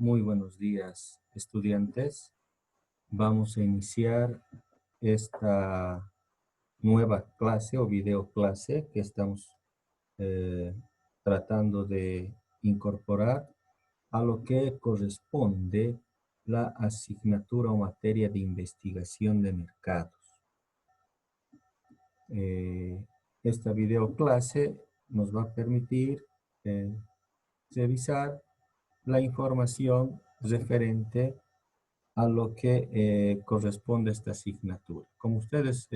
Muy buenos días, estudiantes. Vamos a iniciar esta nueva clase o video clase que estamos eh, tratando de incorporar a lo que corresponde la asignatura o materia de investigación de mercados. Esta video clase nos va a permitir revisar la información referente a lo que corresponde a esta asignatura. Como ustedes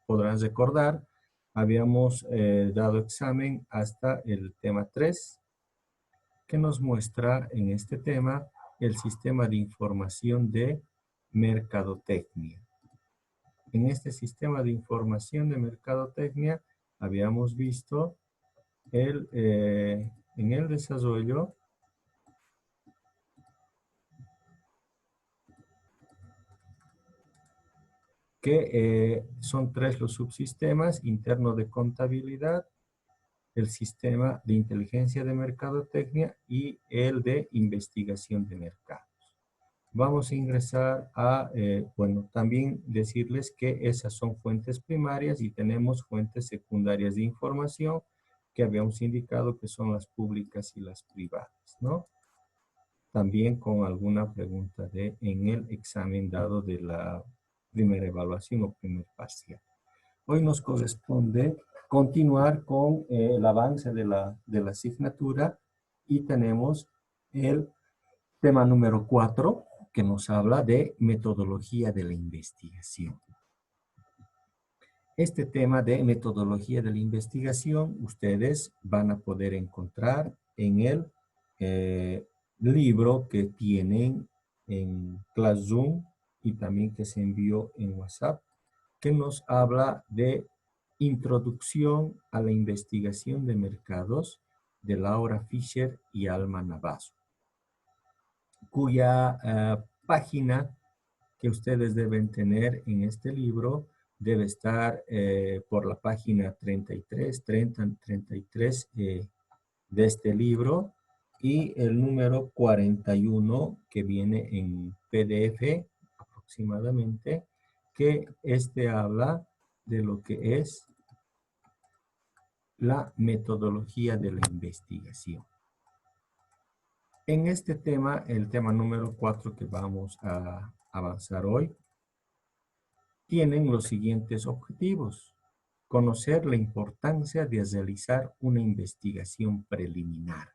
podrán recordar, habíamos dado examen hasta el tema 3, que nos muestra en este tema el sistema de información de mercadotecnia. En este sistema de información de mercadotecnia habíamos visto en el desarrollo que son 3 los subsistemas: interno de contabilidad, el sistema de inteligencia de mercadotecnia y el de investigación de mercados. Vamos a ingresar a, también decirles que esas son fuentes primarias y tenemos fuentes secundarias de información que habíamos indicado que son las públicas y las privadas, ¿no? También con alguna pregunta en el examen dado de la primera evaluación o primer parcial. Hoy nos corresponde continuar con el avance de la asignatura y tenemos el tema número 4 que nos habla de metodología de la investigación. Este tema de metodología de la investigación ustedes van a poder encontrar en el libro que tienen en Classroom y también que se envió en WhatsApp, que nos habla de Introducción a la Investigación de Mercados de Laura Fischer y Alma Navazo, cuya página que ustedes deben tener en este libro debe estar por la página 33, 30, 33 de este libro, y el número 41 que viene en PDF aproximadamente, que habla de lo que es la metodología de la investigación. En este tema, el tema número 4 que vamos a avanzar hoy, tienen los siguientes objetivos: conocer la importancia de realizar una investigación preliminar.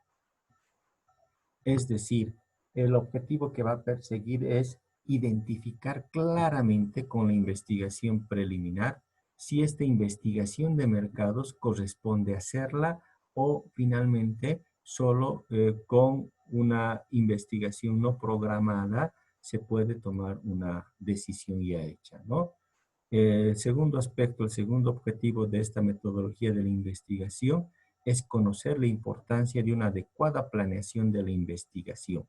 Es decir, el objetivo que va a perseguir es identificar claramente con la investigación preliminar si esta investigación de mercados corresponde a hacerla o finalmente solo con una investigación no programada se puede tomar una decisión ya hecha, ¿no? El segundo aspecto, el segundo objetivo de esta metodología de la investigación es conocer la importancia de una adecuada planeación de la investigación,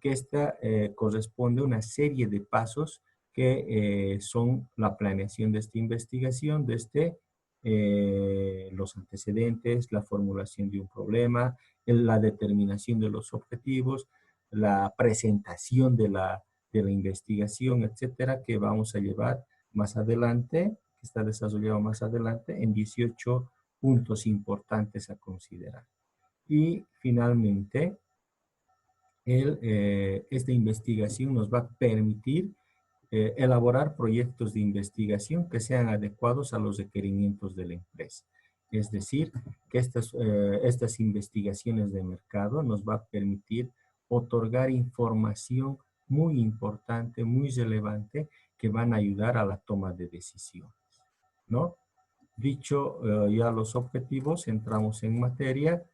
que esta corresponde a una serie de pasos que son la planeación de esta investigación, desde los antecedentes, la formulación de un problema, la determinación de los objetivos, la presentación de la investigación, etcétera, que vamos a llevar más adelante, que está desarrollado más adelante en 18 puntos importantes a considerar. Y finalmente, esta investigación nos va a permitir elaborar proyectos de investigación que sean adecuados a los requerimientos de la empresa. Es decir, que estas investigaciones de mercado nos va a permitir otorgar información muy importante, muy relevante, que van a ayudar a la toma de decisiones, ¿no? Dicho ya los objetivos, entramos en materia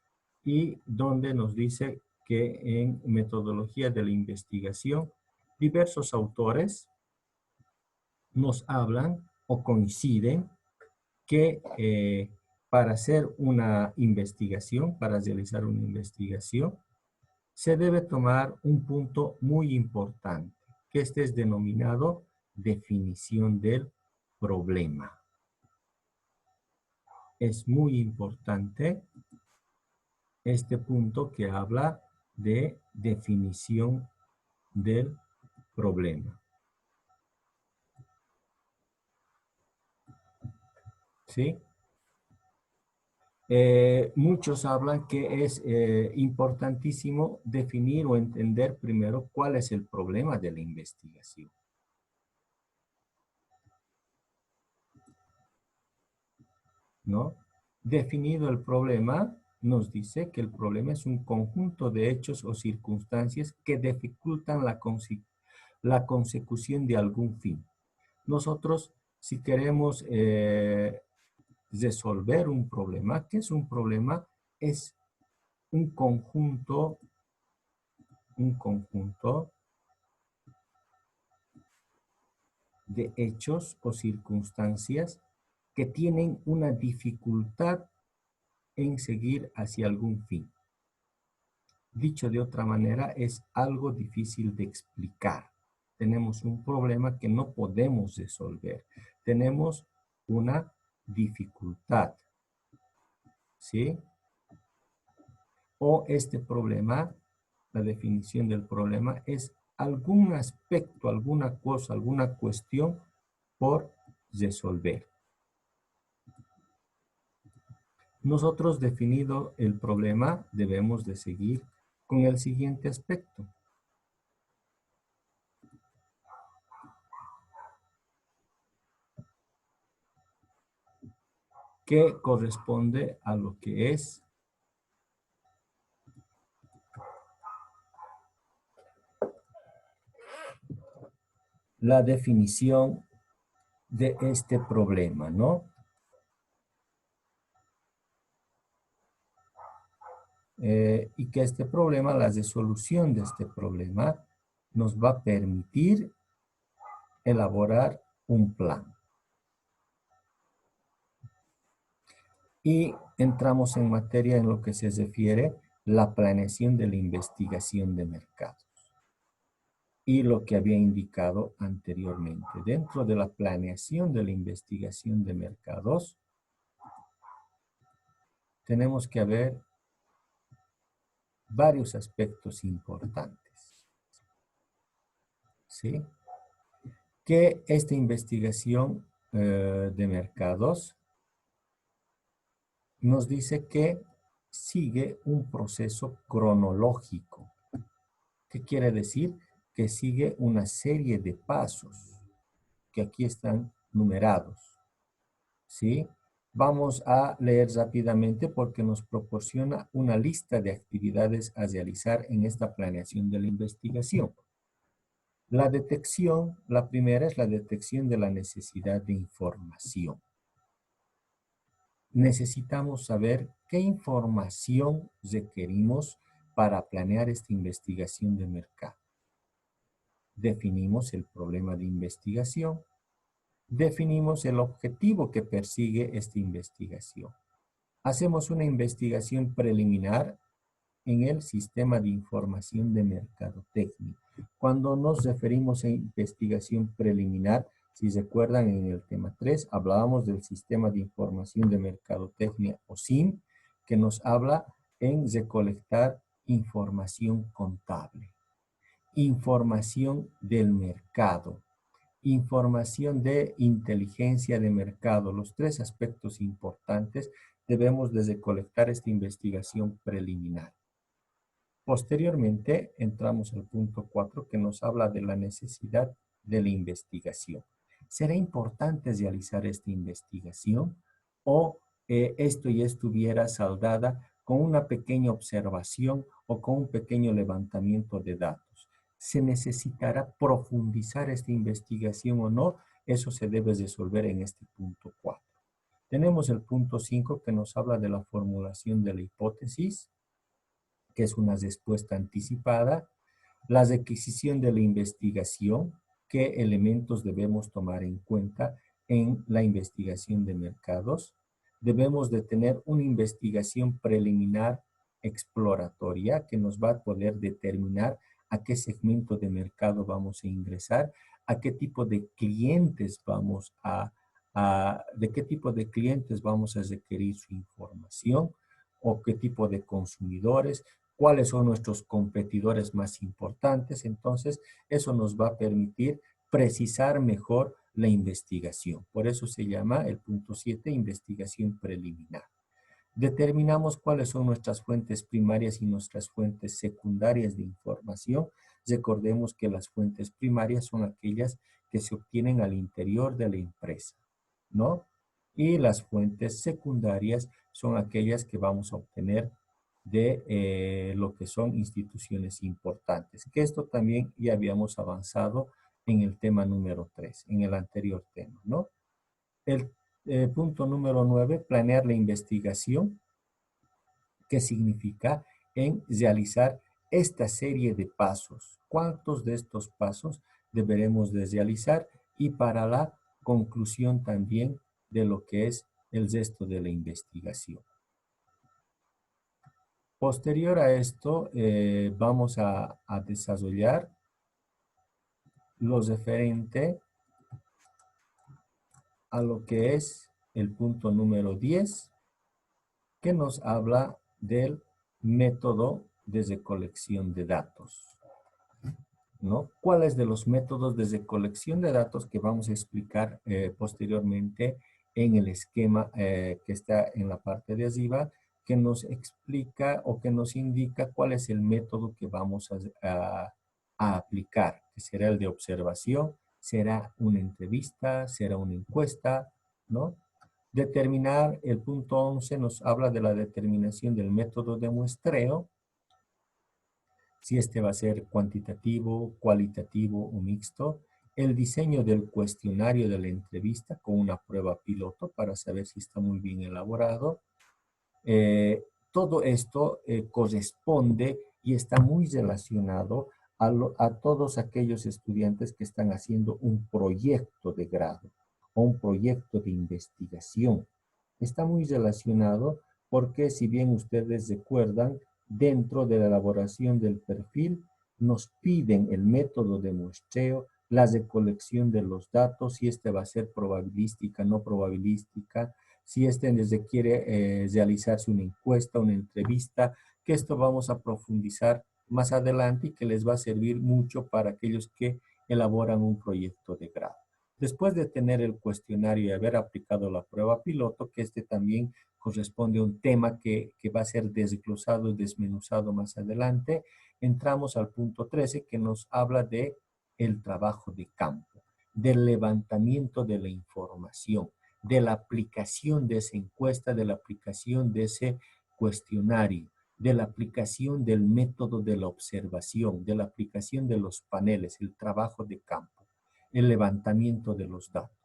y donde nos dice que en metodología de la investigación, diversos autores nos hablan o coinciden que para hacer una investigación, para realizar una investigación, se debe tomar un punto muy importante, que este es denominado definición del problema. Es muy importante este punto que habla de definición del problema. ¿Sí? Muchos hablan que es importantísimo definir o entender primero cuál es el problema de la investigación. ¿No? Definido el problema, nos dice que el problema es un conjunto de hechos o circunstancias que dificultan la consecución de algún fin. Nosotros, si queremos resolver un problema, ¿qué es un problema? Es un conjunto de hechos o circunstancias que tienen una dificultad en seguir hacia algún fin. Dicho de otra manera, es algo difícil de explicar. Tenemos un problema que no podemos resolver. Tenemos una dificultad, ¿sí? O este problema, la definición del problema es algún aspecto, alguna cosa, alguna cuestión por resolver. Nosotros definido el problema, debemos de seguir con el siguiente aspecto. Que corresponde a lo que es la definición de este problema, ¿no? Y que este problema, la resolución de este problema, nos va a permitir elaborar un plan. Y entramos en materia en lo que se refiere la planeación de la investigación de mercados. Y lo que había indicado anteriormente. Dentro de la planeación de la investigación de mercados, tenemos que ver varios aspectos importantes. ¿Sí? Que esta investigación de mercados nos dice que sigue un proceso cronológico. ¿Qué quiere decir? Que sigue una serie de pasos que aquí están numerados. ¿Sí? Vamos a leer rápidamente porque nos proporciona una lista de actividades a realizar en esta planeación de la investigación. La detección, la primera es la detección de la necesidad de información. Necesitamos saber qué información requerimos para planear esta investigación de mercado. Definimos el problema de investigación. Definimos el objetivo que persigue esta investigación. Hacemos una investigación preliminar en el sistema de información de mercadotecnia. Cuando nos referimos a investigación preliminar, si recuerdan en el tema 3, hablábamos del sistema de información de mercadotecnia o SIM, que nos habla en recolectar información contable, información del mercado, información de inteligencia de mercado. Los tres aspectos importantes debemos de recolectar esta investigación preliminar. Posteriormente, entramos al punto 4 que nos habla de la necesidad de la investigación. ¿Será importante realizar esta investigación o esto ya estuviera saldada con una pequeña observación o con un pequeño levantamiento de datos? ¿Se necesitará profundizar esta investigación o no? Eso se debe resolver en este punto 4. Tenemos el punto 5 que nos habla de la formulación de la hipótesis, que es una respuesta anticipada, la requisición de la investigación, qué elementos debemos tomar en cuenta en la investigación de mercados. Debemos de tener una investigación preliminar exploratoria que nos va a poder determinar a qué segmento de mercado vamos a ingresar, a qué tipo de clientes vamos de qué tipo de clientes vamos a requerir su información o qué tipo de consumidores, cuáles son nuestros competidores más importantes. Entonces, eso nos va a permitir precisar mejor la investigación. Por eso se llama el punto 7, investigación preliminar. Determinamos cuáles son nuestras fuentes primarias y nuestras fuentes secundarias de información. Recordemos que las fuentes primarias son aquellas que se obtienen al interior de la empresa, ¿no? Y las fuentes secundarias son aquellas que vamos a obtener de lo que son instituciones importantes, que esto también ya habíamos avanzado en el tema número 3, en el anterior tema, ¿no? El punto número 9, planear la investigación, que significa en realizar esta serie de pasos. ¿Cuántos de estos pasos deberemos de realizar? Y para la conclusión también de lo que es el resto de la investigación. Posterior a esto, vamos a desarrollar lo referente a lo que es el punto número 10, que nos habla del método de recolección de datos, ¿no? ¿Cuáles de los métodos de recolección de datos que vamos a explicar posteriormente en el esquema que está en la parte de arriba, que nos explica o que nos indica cuál es el método que vamos a aplicar, que será el de observación, será una entrevista, será una encuesta, ¿no? Determinar, el punto 11 nos habla de la determinación del método de muestreo, si este va a ser cuantitativo, cualitativo o mixto. El diseño del cuestionario de la entrevista con una prueba piloto para saber si está muy bien elaborado. Todo esto corresponde y está muy relacionado a todos aquellos estudiantes que están haciendo un proyecto de grado o un proyecto de investigación. Está muy relacionado porque, si bien ustedes recuerdan, dentro de la elaboración del perfil nos piden el método de muestreo, la recolección de los datos, si este va a ser probabilística, no probabilística, si este requiere realizarse una encuesta, una entrevista, que esto vamos a profundizar más adelante y que les va a servir mucho para aquellos que elaboran un proyecto de grado. Después de tener el cuestionario y haber aplicado la prueba piloto, que este también corresponde a un tema que va a ser desglosado y desmenuzado más adelante, entramos al punto 13 que nos habla de el trabajo de campo, del levantamiento de la información, de la aplicación de esa encuesta, de la aplicación de ese cuestionario, de la aplicación del método de la observación, de la aplicación de los paneles, el trabajo de campo, el levantamiento de los datos.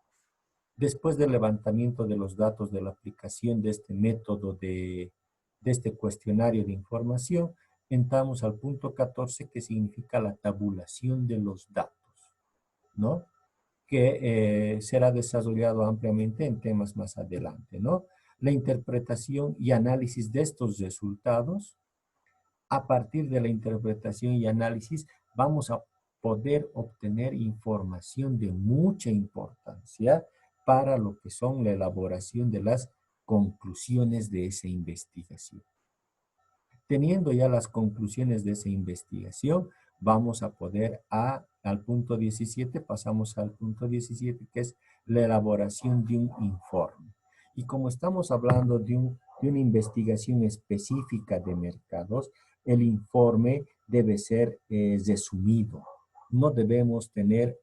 Después del levantamiento de los datos, de la aplicación de este método de este cuestionario de información, entramos al punto 14, que significa la tabulación de los datos, ¿no? Que será desarrollado ampliamente en temas más adelante, ¿no? La interpretación y análisis de estos resultados. A partir de la interpretación y análisis vamos a poder obtener información de mucha importancia para lo que son la elaboración de las conclusiones de esa investigación. Teniendo ya las conclusiones de esa investigación, vamos a poder al punto 17, pasamos al punto 17, que es la elaboración de un informe. Y como estamos hablando de una investigación específica de mercados, el informe debe ser resumido. No debemos tener,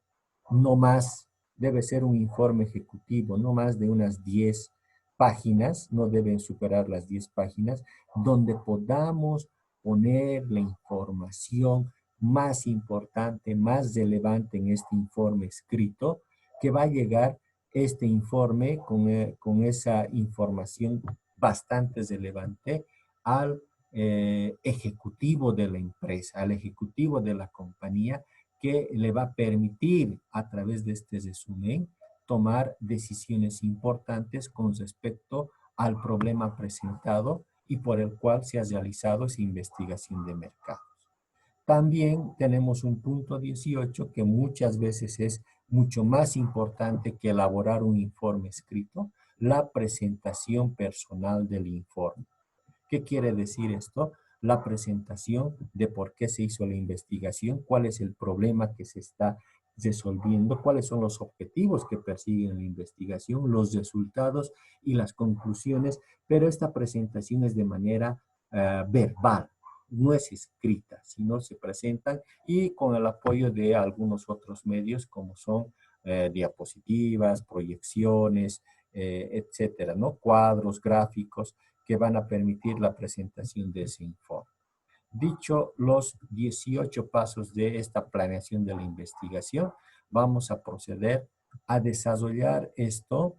no más, debe ser un informe ejecutivo, no más de unas 10 páginas, no deben superar las 10 páginas, donde podamos poner la información más importante, más relevante en este informe escrito, que va a llegar este informe con esa información bastante relevante al ejecutivo de la empresa, al ejecutivo de la compañía, que le va a permitir a través de este resumen tomar decisiones importantes con respecto al problema presentado y por el cual se ha realizado esa investigación de mercados. También tenemos un punto 18 que muchas veces es mucho más importante que elaborar un informe escrito, la presentación personal del informe. ¿Qué quiere decir esto? la presentación de por qué se hizo la investigación, cuál es el problema que se está resolviendo, cuáles son los objetivos que persiguen la investigación, los resultados y las conclusiones, pero esta presentación es de manera verbal, no es escrita, sino se presentan y con el apoyo de algunos otros medios como son diapositivas, proyecciones, etcétera, ¿no? Cuadros, gráficos que van a permitir la presentación de ese informe. Dicho los 18 pasos de esta planeación de la investigación, vamos a proceder a desarrollar esto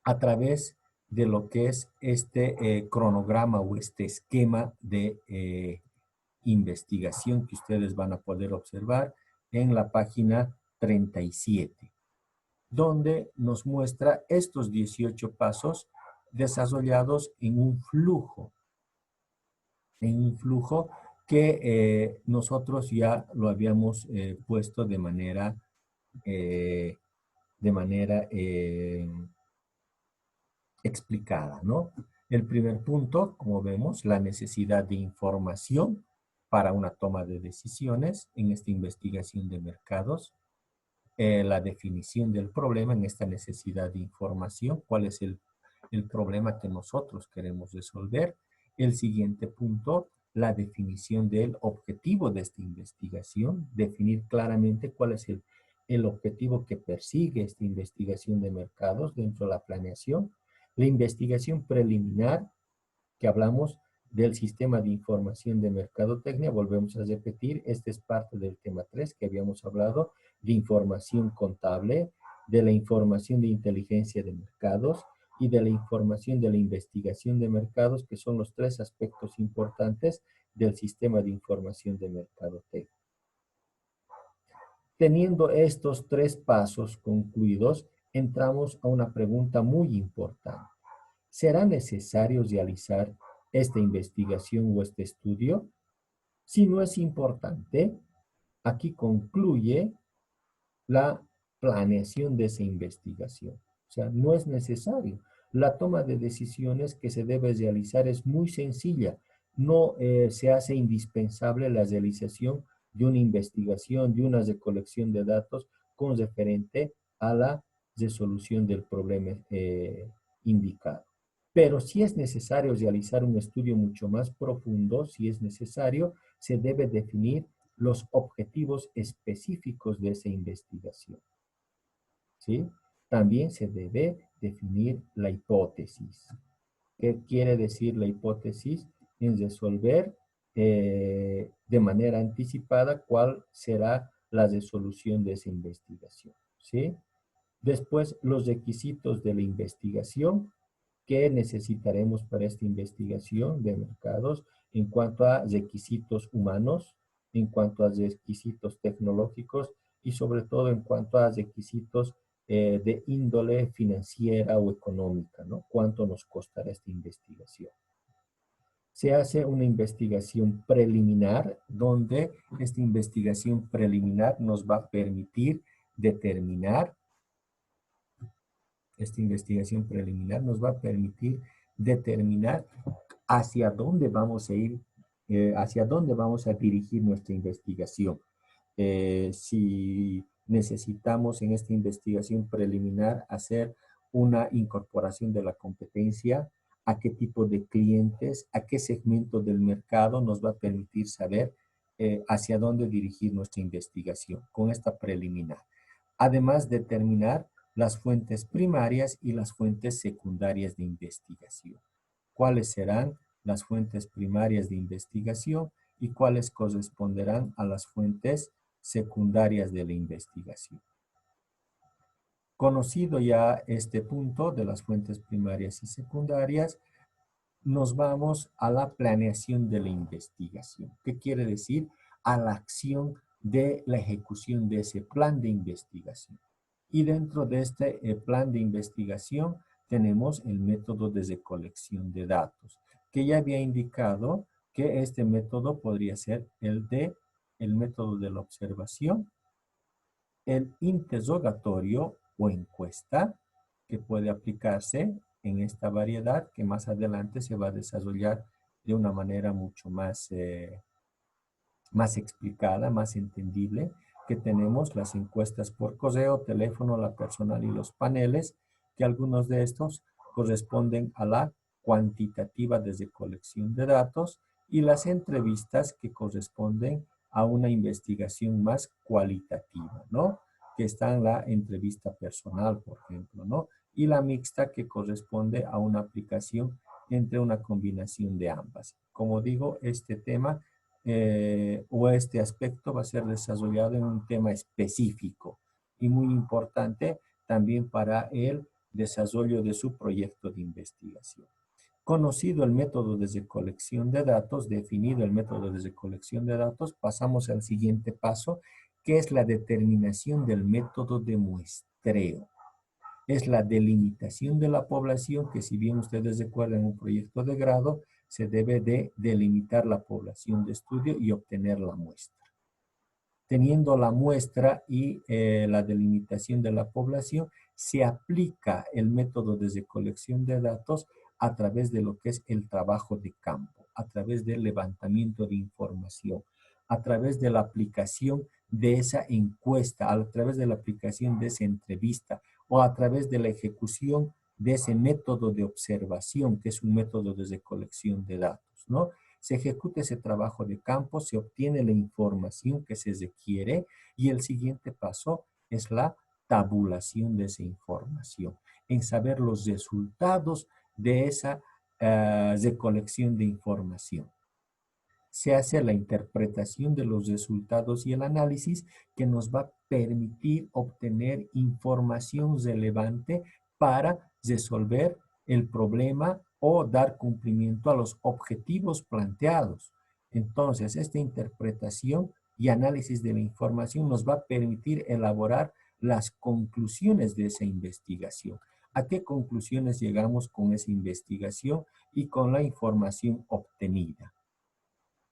a través de lo que es este cronograma o este esquema de investigación que ustedes van a poder observar en la página 37, donde nos muestra estos 18 pasos desarrollados en un flujo que nosotros ya lo habíamos puesto eh, de manera explicada, ¿no? El primer punto, como vemos, la necesidad de información para una toma de decisiones en esta investigación de mercados. La definición del problema en esta necesidad de información, cuál es el problema que nosotros queremos resolver. El siguiente punto, la definición del objetivo de esta investigación, definir claramente cuál es el objetivo que persigue esta investigación de mercados dentro de la planeación. La investigación preliminar, que hablamos del sistema de información de mercadotecnia, volvemos a repetir, este es parte del tema 3 que habíamos hablado, de información contable, de la información de inteligencia de mercados y de la información de la investigación de mercados, que son los tres aspectos importantes del sistema de información de mercadotecnia. Teniendo estos tres pasos concluidos, entramos a una pregunta muy importante. ¿Será necesario realizar esta investigación o este estudio? Si no es importante, aquí concluye la planeación de esa investigación. O sea, no es necesario. La toma de decisiones que se debe realizar es muy sencilla. No se hace indispensable la realización de una investigación, de una recolección de datos con referente a la resolución del problema indicado. Pero si es necesario realizar un estudio mucho más profundo, si es necesario, se debe definir los objetivos específicos de esa investigación. ¿Sí? También se debe definir la hipótesis. ¿Qué quiere decir la hipótesis? En resolver de manera anticipada cuál será la resolución de esa investigación. ¿Sí? Después, los requisitos de la investigación que necesitaremos para esta investigación de mercados en cuanto a requisitos humanos, en cuanto a requisitos tecnológicos y sobre todo en cuanto a requisitos de índole financiera o económica, ¿no? ¿Cuánto nos costará esta investigación? Se hace una investigación preliminar donde esta investigación preliminar nos va a permitir determinar esta investigación preliminar nos va a permitir determinar hacia dónde vamos a ir, hacia dónde vamos a dirigir nuestra investigación. Si necesitamos en esta investigación preliminar hacer una incorporación de la competencia, a qué tipo de clientes, a qué segmento del mercado nos va a permitir saber hacia dónde dirigir nuestra investigación con esta preliminar. Además, determinar las fuentes primarias y las fuentes secundarias de investigación. ¿Cuáles serán las fuentes primarias de investigación y cuáles corresponderán a las fuentes secundarias de la investigación? Conocido ya este punto de las fuentes primarias y secundarias, nos vamos a la planeación de la investigación. ¿Qué quiere decir? A la acción de la ejecución de ese plan de investigación. Y dentro de este plan de investigación tenemos el método de recolección de datos, que ya había indicado que este método podría ser el método de la observación, el interrogatorio o encuesta, que puede aplicarse en esta variedad que más adelante se va a desarrollar de una manera mucho más explicada, más entendible, que tenemos las encuestas por correo, teléfono, la personal y los paneles, que algunos de estos corresponden a la cuantitativa desde colección de datos y las entrevistas que corresponden a una investigación más cualitativa, ¿no? Que está en la entrevista personal, por ejemplo, ¿no? Y la mixta que corresponde a una aplicación entre una combinación de ambas. Como digo, este tema o este aspecto va a ser desarrollado en un tema específico y muy importante también para el desarrollo de su proyecto de investigación. Conocido el método de recolección de datos, definido el método de recolección de datos, pasamos al siguiente paso, que es la determinación del método de muestreo. Es la delimitación de la población que, si bien ustedes recuerdan un proyecto de grado, se debe de delimitar la población de estudio y obtener la muestra. Teniendo la muestra y la delimitación de la población, se aplica el método de recolección de datos a través de lo que es el trabajo de campo, a través del levantamiento de información, a través de la aplicación de esa encuesta, a través de la aplicación de esa entrevista o a través de la ejecución de ese método de observación, que es un método de recolección de datos, ¿no? Se ejecuta ese trabajo de campo, se obtiene la información que se requiere y el siguiente paso es la tabulación de esa información, en saber los resultados de esa recolección de información. Se hace la interpretación de los resultados y el análisis que nos va a permitir obtener información relevante para resolver el problema o dar cumplimiento a los objetivos planteados. Entonces, esta interpretación y análisis de la información nos va a permitir elaborar las conclusiones de esa investigación. ¿A qué conclusiones llegamos con esa investigación y con la información obtenida?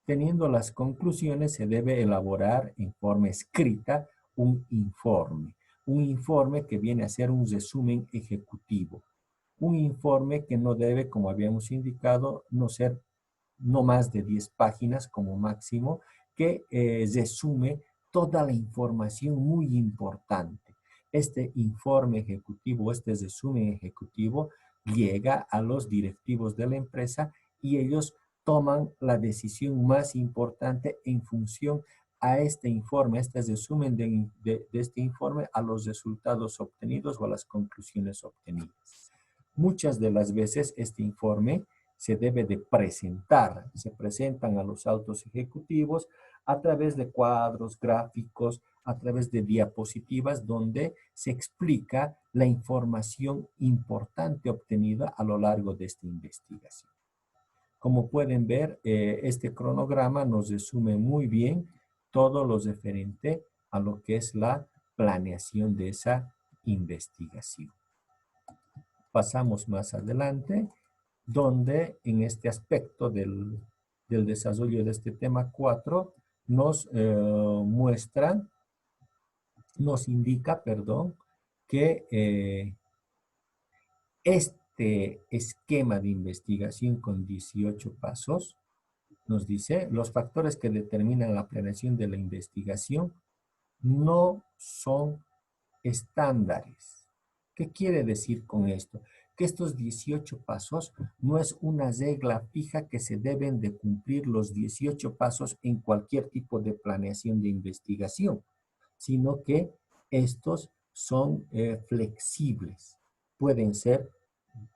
Teniendo las conclusiones, se debe elaborar en forma escrita un informe que viene a ser un resumen ejecutivo, un informe que no debe, como habíamos indicado, no más de 10 páginas como máximo, que resume toda la información muy importante. Este informe ejecutivo, este resumen ejecutivo, llega a los directivos de la empresa y ellos toman la decisión más importante en función a este informe, este resumen de este informe, a los resultados obtenidos o a las conclusiones obtenidas. Muchas de las veces este informe se debe de presentar, se presentan a los altos ejecutivos a través de cuadros, gráficos, a través de diapositivas donde se explica la información importante obtenida a lo largo de esta investigación. Como pueden ver, este cronograma nos resume muy bien todo lo referente a lo que es la planeación de esa investigación. Pasamos más adelante, donde en este aspecto del desarrollo de este tema 4 nos indica, que este esquema de investigación con 18 pasos nos dice los factores que determinan la planeación de la investigación no son estándares. ¿Qué quiere decir con esto? Que estos 18 pasos no es una regla fija que se deben de cumplir los 18 pasos en cualquier tipo de planeación de investigación, sino que estos son flexibles. Pueden ser,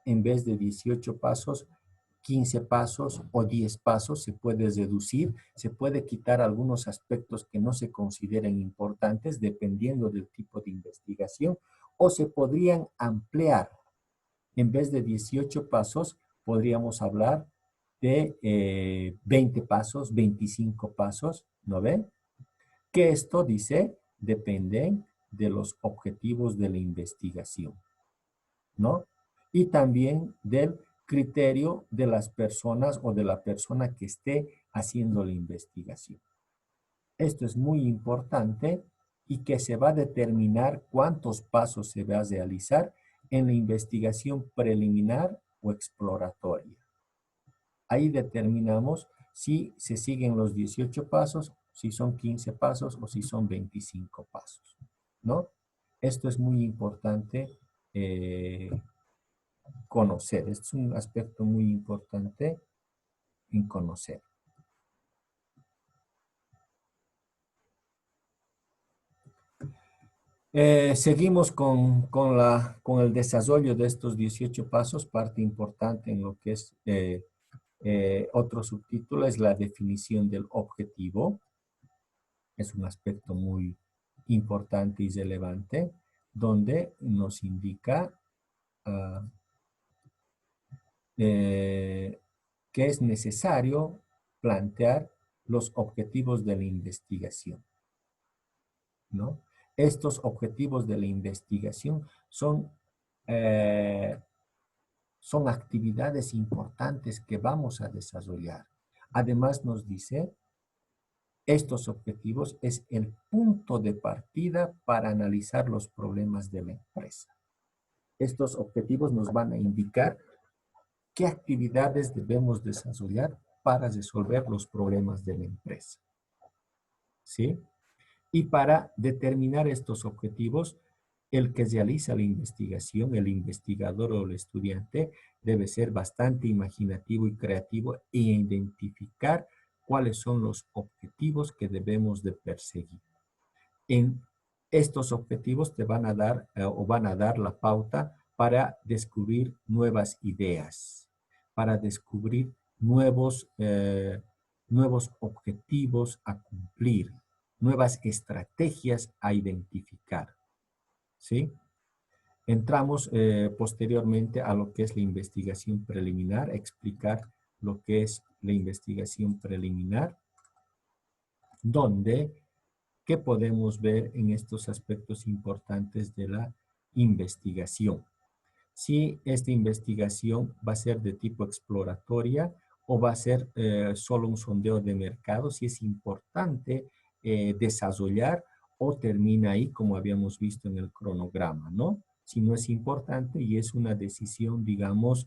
en vez de 18 pasos, 15 pasos o 10 pasos, se puede reducir, se puede quitar algunos aspectos que no se consideren importantes dependiendo del tipo de investigación, o se podrían ampliar. En vez de 18 pasos, podríamos hablar de 20 pasos, 25 pasos, ¿no ven? Que esto, dice, dependen de los objetivos de la investigación, ¿no? Y también del criterio de las personas o de la persona que esté haciendo la investigación. Esto es muy importante y que se va a determinar cuántos pasos se va a realizar en la investigación preliminar o exploratoria. Ahí determinamos si se siguen los 18 pasos, si son 15 pasos o si son 25 pasos, ¿no? Esto es muy importante conocer. Este es un aspecto muy importante en conocer. Seguimos con el desarrollo de estos 18 pasos. Parte importante en lo que es otro subtítulo es la definición del objetivo. Es un aspecto muy importante y relevante, donde nos indica que es necesario plantear los objetivos de la investigación, ¿no? Estos objetivos de la investigación eh, son actividades importantes que vamos a desarrollar. Además nos dice, estos objetivos es el punto de partida para analizar los problemas de la empresa. Estos objetivos nos van a indicar qué actividades debemos desarrollar para resolver los problemas de la empresa. ¿Sí? Y para determinar estos objetivos, el que realiza la investigación, el investigador o el estudiante, debe ser bastante imaginativo y creativo e identificar cuáles son los objetivos que debemos de perseguir. En estos objetivos te van a dar o van a dar la pauta para descubrir nuevas ideas, para descubrir nuevos objetivos a cumplir, nuevas estrategias a identificar, ¿sí? Entramos posteriormente a lo que es la investigación preliminar, explicar lo que es la investigación preliminar, donde, ¿qué podemos ver en estos aspectos importantes de la investigación? Si esta investigación va a ser de tipo exploratoria o va a ser solo un sondeo de mercado, si es importante desarrollar o termina ahí, como habíamos visto en el cronograma, ¿no? Si no es importante y es una decisión, digamos,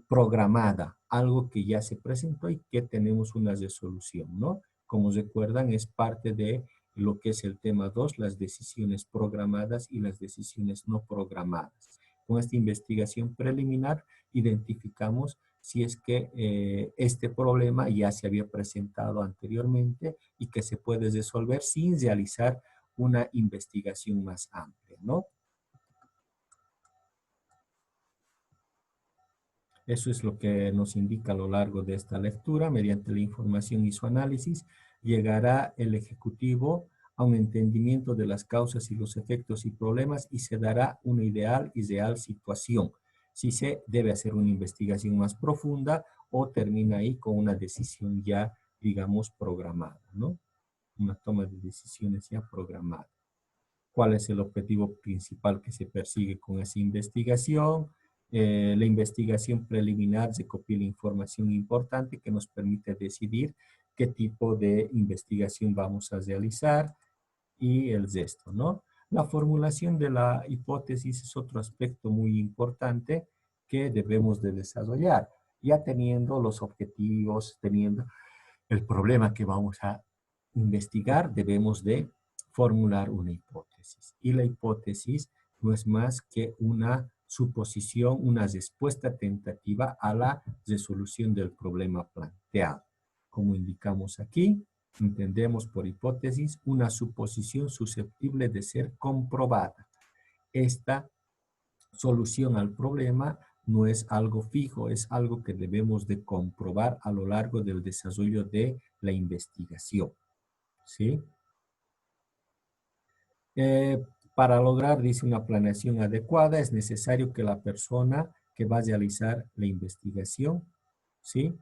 programada, algo que ya se presentó y que tenemos una resolución, ¿no? Como recuerdan, es parte de lo que es el tema 2, las decisiones programadas y las decisiones no programadas. Con esta investigación preliminar identificamos si es que este problema ya se había presentado anteriormente y que se puede resolver sin realizar una investigación más amplia, ¿no? Eso es lo que nos indica a lo largo de esta lectura. Mediante la información y su análisis, llegará el ejecutivo a un entendimiento de las causas y los efectos y problemas y se dará una ideal y real situación. Si se debe hacer una investigación más profunda o termina ahí con una decisión ya, digamos, programada, ¿no? Una toma de decisiones ya programada. ¿Cuál es el objetivo principal que se persigue con esa investigación? La investigación preliminar recopila información importante que nos permite decidir qué tipo de investigación vamos a realizar y el resto, ¿no? La formulación de la hipótesis es otro aspecto muy importante que debemos de desarrollar. Ya teniendo los objetivos, teniendo el problema que vamos a investigar, debemos de formular una hipótesis. Y la hipótesis no es más que una suposición, una respuesta tentativa a la resolución del problema planteado. Como indicamos aquí, entendemos por hipótesis una suposición susceptible de ser comprobada. Esta solución al problema no es algo fijo, es algo que debemos de comprobar a lo largo del desarrollo de la investigación, ¿sí? Para lograr, dice, una planeación adecuada, es necesario que la persona que va a realizar la investigación, ¿sí?,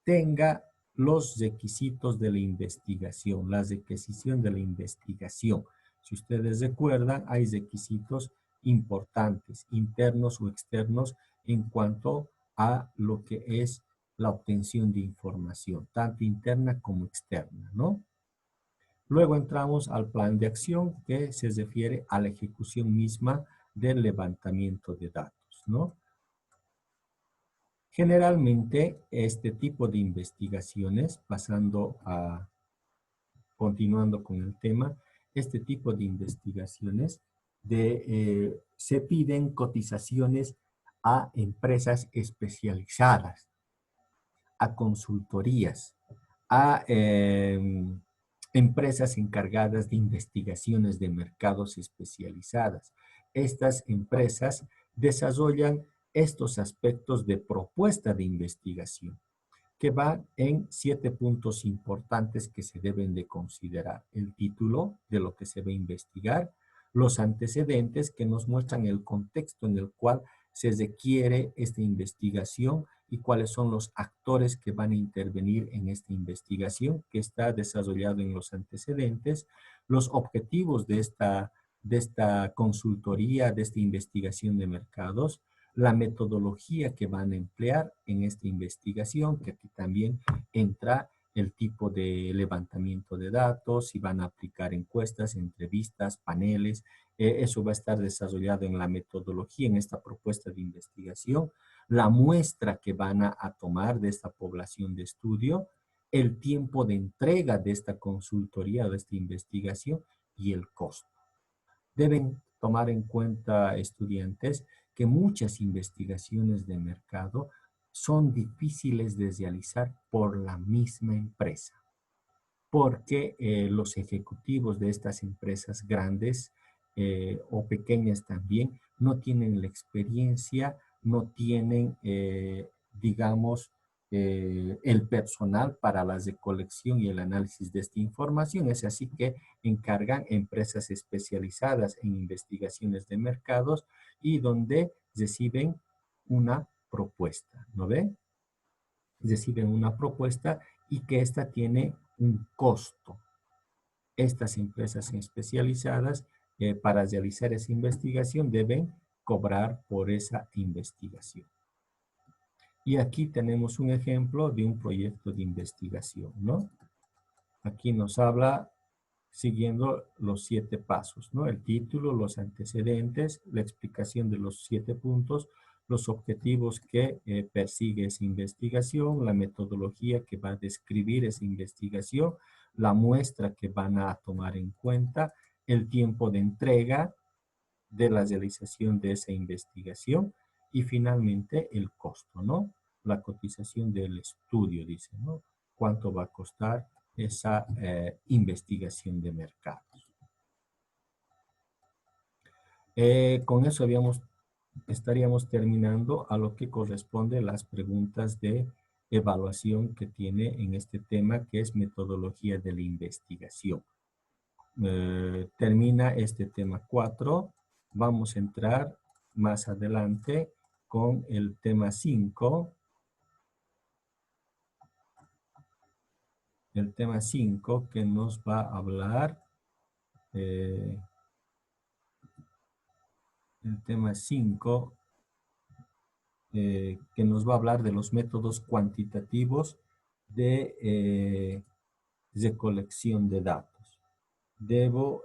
tenga los requisitos de la investigación, la requisición de la investigación. Si ustedes recuerdan, hay requisitos importantes, internos o externos, en cuanto a lo que es la obtención de información, tanto interna como externa, ¿no? Luego entramos al plan de acción que se refiere a la ejecución misma del levantamiento de datos, ¿no? Generalmente, este tipo de investigaciones, continuando con el tema, este tipo de investigaciones se piden cotizaciones a empresas especializadas, a consultorías, a empresas encargadas de investigaciones de mercados especializadas. Estas empresas desarrollan estos aspectos de propuesta de investigación, que va en 7 puntos importantes que se deben de considerar. El título de lo que se va a investigar, los antecedentes que nos muestran el contexto en el cual se requiere esta investigación y cuáles son los actores que van a intervenir en esta investigación que está desarrollado en los antecedentes, los objetivos de esta consultoría, de esta investigación de mercados, la metodología que van a emplear en esta investigación, que aquí también entra el tipo de levantamiento de datos, si van a aplicar encuestas, entrevistas, paneles, eso va a estar desarrollado en la metodología, en esta propuesta de investigación, la muestra que van a tomar de esta población de estudio, el tiempo de entrega de esta consultoría, de esta investigación y el costo. Deben tomar en cuenta, estudiantes, que muchas investigaciones de mercado son difíciles de realizar por la misma empresa, porque los ejecutivos de estas empresas grandes o pequeñas también no tienen la experiencia, no tienen, digamos, el personal para la recolección y el análisis de esta información. Es así que encargan empresas especializadas en investigaciones de mercados y donde reciben una propuesta, ¿no ven? Reciben una propuesta y que esta tiene un costo. Estas empresas especializadas para realizar esa investigación deben cobrar por esa investigación. Y aquí tenemos un ejemplo de un proyecto de investigación, ¿no? Aquí nos habla siguiendo los 7 pasos, ¿no? El título, los antecedentes, la explicación de los 7 puntos, los objetivos que persigue esa investigación, la metodología que va a describir esa investigación, la muestra que van a tomar en cuenta, el tiempo de entrega de la realización de esa investigación y finalmente el costo, ¿no? La cotización del estudio, dice, ¿no? ¿Cuánto va a costar esa investigación de mercados? Con eso estaríamos terminando a lo que corresponde las preguntas de evaluación que tiene en este tema, que es metodología de la investigación. Termina este tema 4. Vamos a entrar más adelante con el tema 5. El tema 5 que nos va a hablar, el tema 5 que nos va a hablar de los métodos cuantitativos de recolección de datos. Debo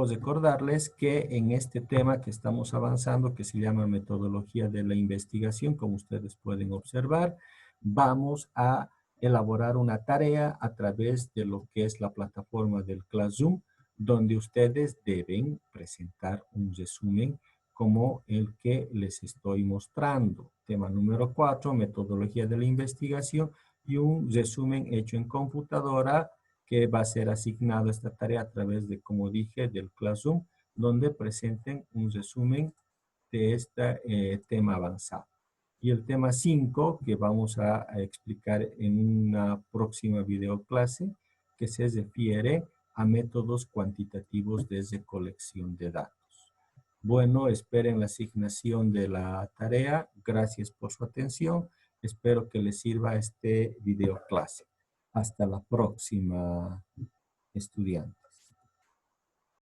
recordarles que en este tema que estamos avanzando, que se llama metodología de la investigación, como ustedes pueden observar, vamos a elaborar una tarea a través de lo que es la plataforma del Classroom, donde ustedes deben presentar un resumen como el que les estoy mostrando. Tema número 4, metodología de la investigación, y un resumen hecho en computadora que va a ser asignado esta tarea a través de, como dije, del Classroom, donde presenten un resumen de este tema avanzado. Y el tema 5, que vamos a explicar en una próxima videoclase, que se refiere a métodos cuantitativos de recolección de datos. Bueno, esperen la asignación de la tarea. Gracias por su atención. Espero que les sirva este videoclase. Hasta la próxima, estudiante.